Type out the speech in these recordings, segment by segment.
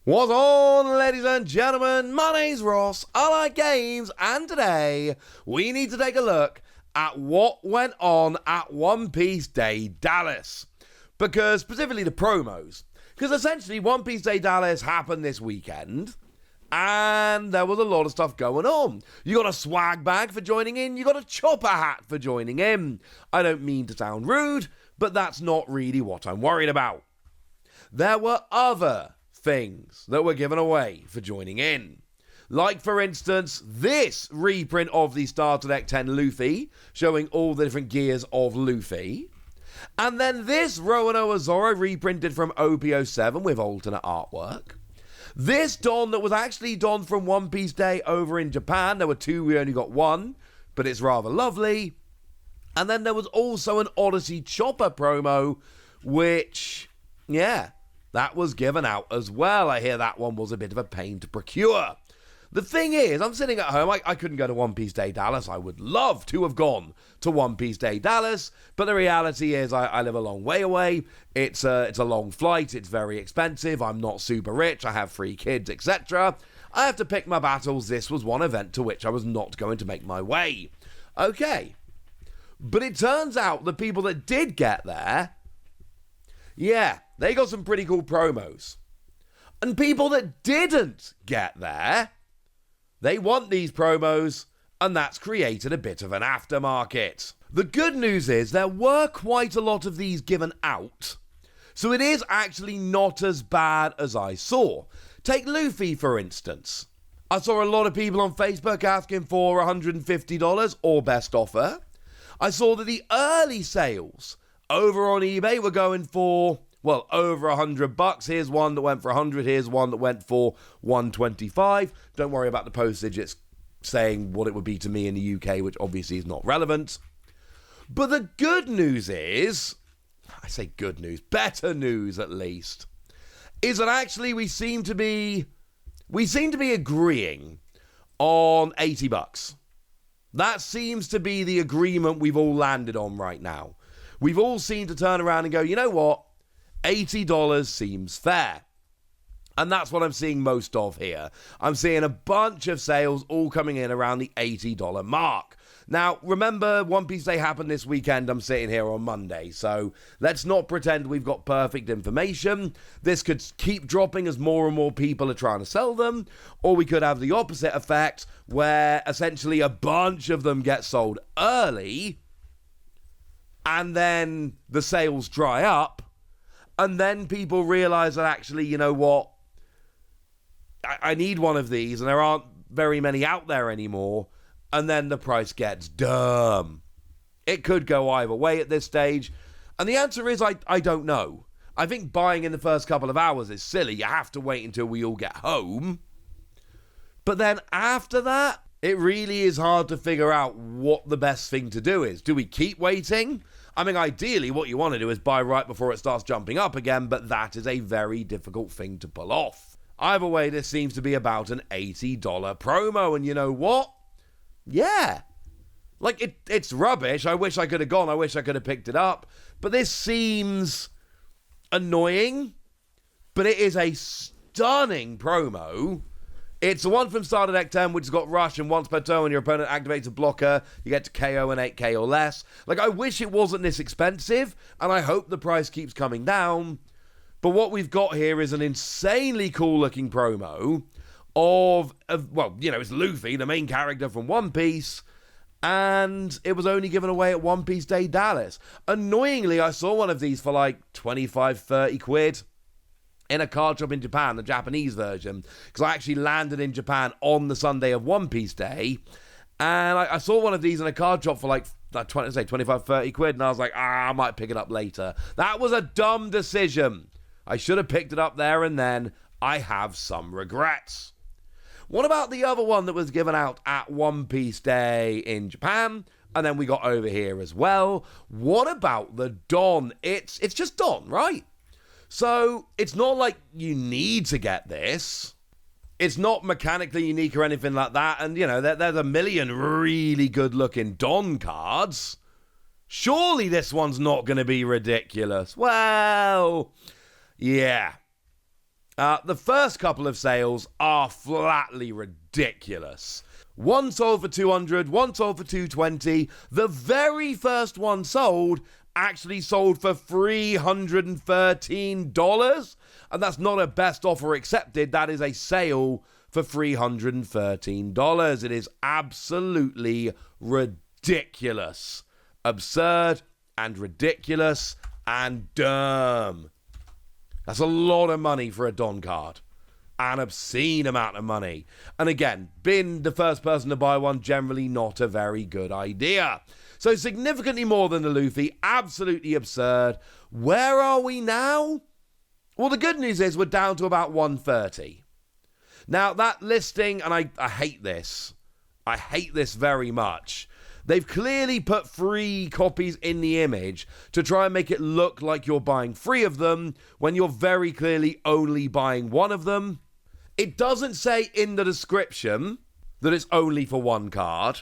What's on, ladies and gentlemen? My name's Ross, I like games, and today we need to take a look at what went on at One Piece Day Dallas. Because, specifically the promos. Because essentially, One Piece Day Dallas happened this weekend, and there was a lot of stuff going on. You got a swag bag for joining in, you got a chopper hat for joining in. I don't mean to sound rude, but that's not really what I'm worried about. There were other things that were given away for joining in. Like, for instance, this reprint of the Starter Deck 10 Luffy, showing all the different gears of Luffy. And then this Roanoa Zoro reprinted from OP07 with alternate artwork. This Don that was actually Don from One Piece Day over in Japan. There were two, we only got one, but it's rather lovely. And then there was also an Odyssey Chopper promo, which, yeah, that was given out as well. I hear that one was a bit of a pain to procure. The thing is, I'm sitting at home, I couldn't go to One Piece Day Dallas. I would love to have gone to One Piece Day Dallas, but the reality is I live a long way away. It's a long flight, it's very expensive, I'm not super rich, I have 3 kids, etc. I have to pick my battles. This was one event to which I was not going to make my way. Okay. But it turns out the people that did get there, yeah, they got some pretty cool promos. And people that didn't get there, they want these promos, and that's created a bit of an aftermarket. The good news is there were quite a lot of these given out, so it is actually not as bad as I saw. Take Luffy, for instance. I saw a lot of people on Facebook asking for $150 or best offer. I saw that the early sales over on eBay were going for, well, over $100. Here's one that went for $100. Here's one that went for $125. Don't worry about the postage. It's saying what it would be to me in the UK, which obviously is not relevant. But the good news is, I say good news, better news at least, is that actually we seem to be agreeing on $80. That seems to be the agreement we've all landed on right now. We've all seemed to turn around and go, you know what? $80 seems fair. And that's what I'm seeing most of here. I'm seeing a bunch of sales all coming in around the $80 mark. Now, remember, One Piece Day happened this weekend. I'm sitting here on Monday, so let's not pretend we've got perfect information. This could keep dropping as more and more people are trying to sell them, or we could have the opposite effect, where essentially a bunch of them get sold early, and then the sales dry up, and then people realize that actually, you know what, I need one of these, and there aren't very many out there anymore, and then the price gets dumb. It could go either way at this stage, and the answer is I don't know. I think buying in the first couple of hours is silly. You have to wait until we all get home. But then after that, it really is hard to figure out what the best thing to do is. Do we keep waiting? I mean, ideally, what you want to do is buy right before it starts jumping up again, but that is a very difficult thing to pull off. Either way, this seems to be about an $80 promo, and you know what? Yeah. Like, it's rubbish. I wish I could have gone. I wish I could have picked it up. But this seems annoying, but it is a stunning promo. It's the one from Starter Deck 10, which has got Rush, and once per turn when your opponent activates a blocker, you get to KO and 8k or less. Like, I wish it wasn't this expensive, and I hope the price keeps coming down. But what we've got here is an insanely cool-looking promo of, well, you know, it's Luffy, the main character from One Piece, and it was only given away at One Piece Day Dallas. Annoyingly, I saw one of these for like 25, 30 quid. In a card shop in Japan, the Japanese version, because I actually landed in Japan on the Sunday of One Piece Day, and I saw one of these in a card shop for like 25, 30 quid, and I was like, I might pick it up later. That was a dumb decision. I should have picked it up there and then. I have some regrets. What about the other one that was given out at One Piece Day in Japan, and then we got over here as well? What about the Don? It's just Don, right? So, it's not like you need to get this. It's not mechanically unique or anything like that. And, you know, there's a million really good-looking Don cards. Surely this one's not going to be ridiculous. Well, yeah. The first couple of sales are flatly ridiculous. One sold for $200, one sold for $220. The very first one sold actually sold for $313. And that's not a best offer accepted. That is a sale for $313. It is absolutely ridiculous. Absurd and ridiculous and dumb. That's a lot of money for a Don card. An obscene amount of money. And again, being the first person to buy one, generally not a very good idea. So significantly more than the Luffy. Absolutely absurd. Where are we now? Well, the good news is we're down to about 130. Now, that listing, and I hate this. I hate this very much. They've clearly put free copies in the image to try and make it look like you're buying 3 of them when you're very clearly only buying 1 of them. It doesn't say in the description that it's only for 1 card.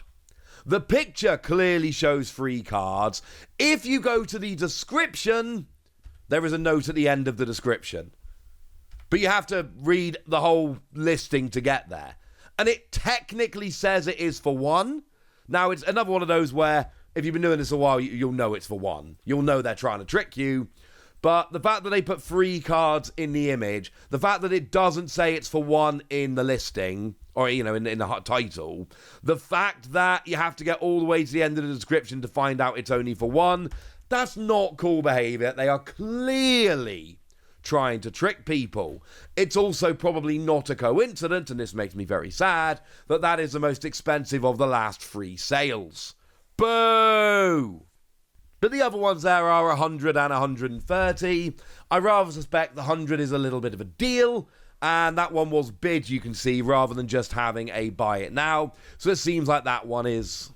The picture clearly shows 3 cards. If you go to the description, there is a note at the end of the description. But you have to read the whole listing to get there. And it technically says it is for 1. Now, it's another one of those where, if you've been doing this a while, you'll know it's for 1. You'll know they're trying to trick you. But the fact that they put 3 cards in the image, the fact that it doesn't say it's for 1 in the listing, or, in the title, the fact that you have to get all the way to the end of the description to find out it's only for 1, that's not cool behavior. They are clearly trying to trick people. It's also probably not a coincidence, and this makes me very sad, that is the most expensive of the last 3 sales. Boo! But the other ones there are 100 and 130. I rather suspect the 100 is a little bit of a deal, and that one was bid, you can see, rather than just having a buy it now. So it seems like that one it's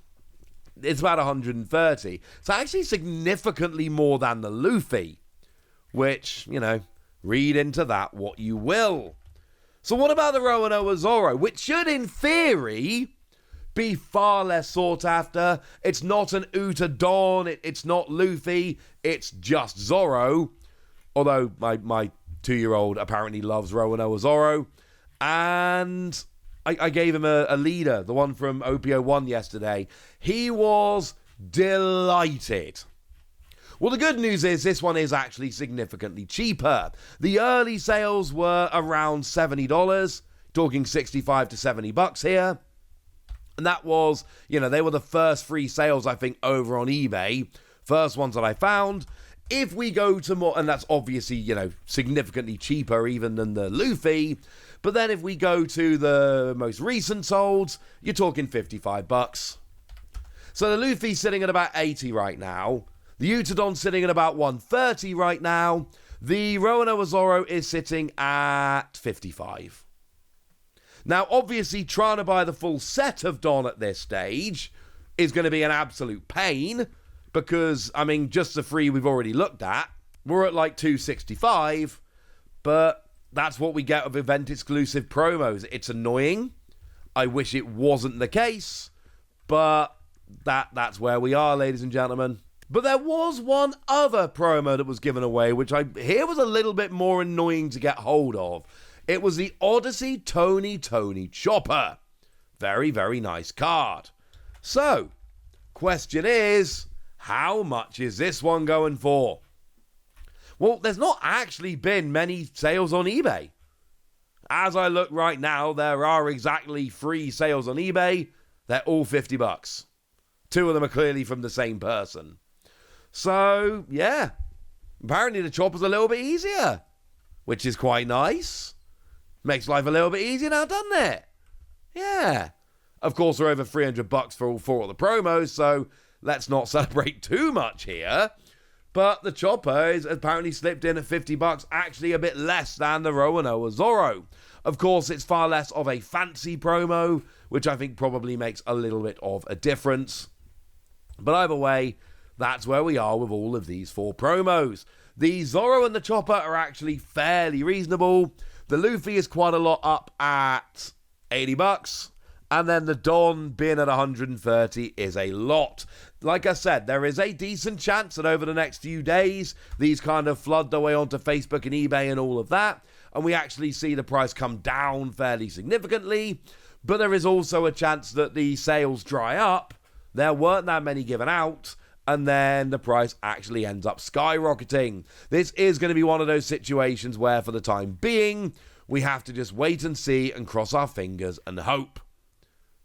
about 130. So actually significantly more than the Luffy, which, read into that what you will. So what about the Roanoa Zoro, which should, in theory, be far less sought after? It's not an Uta Don, it's not Luffy, it's just Zoro. Although my 2-year-old apparently loves Roanoa Zoro. And I gave him a leader, the one from OPO1 yesterday. He was delighted. Well, the good news is this one is actually significantly cheaper. The early sales were around $70, talking $65 to $70 here. And that was, they were the first 3 sales, I think, over on eBay. First ones that I found. If we go to more, and that's obviously, significantly cheaper even than the Luffy. But then if we go to the most recent solds, you're talking $55. So the Luffy's sitting at about 80 right now. The Uta Don sitting at about 130 right now. The Roanoa Zoro is sitting at 55. Now, obviously, trying to buy the full set of Don at this stage is going to be an absolute pain because, just the 3 we've already looked at, we're at like 265, but that's what we get with event-exclusive promos. It's annoying. I wish it wasn't the case, but that's where we are, ladies and gentlemen. But there was one other promo that was given away, which I hear was a little bit more annoying to get hold of. It was the Odyssey Tony Chopper. Very, very nice card. So, question is, how much is this one going for? Well, there's not actually been many sales on eBay. As I look right now, there are exactly 3 sales on eBay. They're all $50. 2 of them are clearly from the same person. So, yeah, apparently the chopper's a little bit easier, which is quite nice. Makes life a little bit easier now, doesn't it? Yeah. Of course, they're over $300 for all 4 of the promos, so let's not celebrate too much here. But the chopper is apparently slipped in at $50, actually a bit less than the Roanoa Zoro. Of course, it's far less of a fancy promo, which I think probably makes a little bit of a difference. But either way, that's where we are with all of these 4 promos. The Zoro and the Chopper are actually fairly reasonable. The Luffy is quite a lot up at $80. And then the Don being at 130 is a lot. Like I said, there is a decent chance that over the next few days, these kind of flood their way onto Facebook and eBay and all of that. and we actually see the price come down fairly significantly, but there is also a chance that the sales dry up, there weren't that many given out, and then the price actually ends up skyrocketing. This is going to be one of those situations where, for the time being, we have to just wait and see and cross our fingers and hope.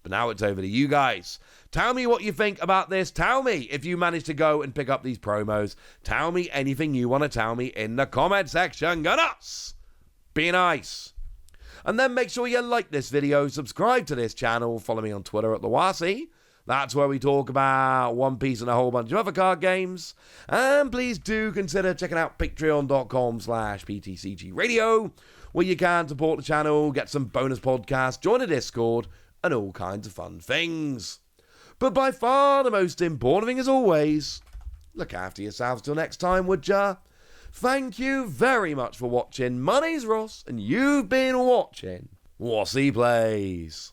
But now it's over to you guys. Tell me what you think about this. Tell me if you managed to go and pick up these promos. Tell me anything you want to tell me in the comment section. Goodness! Be nice. And then make sure you like this video, subscribe to this channel, follow me on Twitter at TheWasi. That's where we talk about One Piece and a whole bunch of other card games. And please do consider checking out patreon.com/PTCG Radio, where you can support the channel, get some bonus podcasts, join a Discord, and all kinds of fun things. But by far the most important thing, as always, look after yourselves till next time, would ya? Thank you very much for watching. My name's Ross, and you've been watching Wasi Plays.